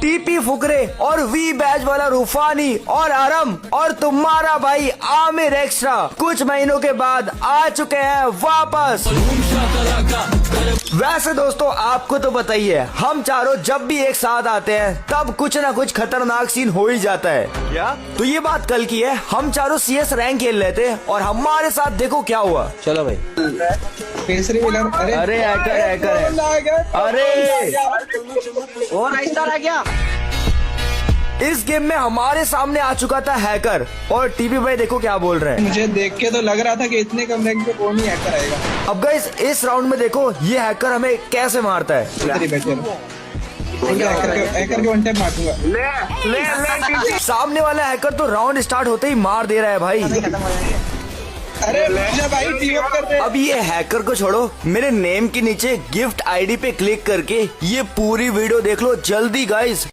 TP Fukrey और we batch वाला रूफानी और आरम और तुम्हारा भाई आमिर एक्स्ट्रा कुछ महीनों के बाद आ चुके हैं वापस। वैसे दोस्तों आपको तो पता ही है, हम चारों जब भी एक साथ आते हैं तब कुछ ना कुछ खतरनाक सीन हो ही जाता है। क्या? तो ये बात कल की है, हम चारों CS रैंक खेल रहे थे और हमारे साथ देखो क्या हुआ। चलो भाई। अरे हैकर है। अरे और आइस्टार आ गया। इस गेम में हमारे सामने आ चुका था हैकर और टीपी भाई देखो क्या बोल रहे हैं। मुझे देख के तो लग रहा था कि इतने कम रैंक पे कौन ही हैकर आएगा। अब गाइस इस राउंड में देखो ये हैकर हमें कैसे मारता है। हैकर के वन टैप मारूंगा। सामने वाला हैकर तो राउंड स्टार्ट होते ही मार दे रहा है भाई। अरे भाई टीम अप करते हैं। अब ये हैकर को छोड़ो, मेरे नेम के नीचे गिफ्ट आईडी पे क्लिक करके ये पूरी वीडियो देख लो जल्दी गाइस।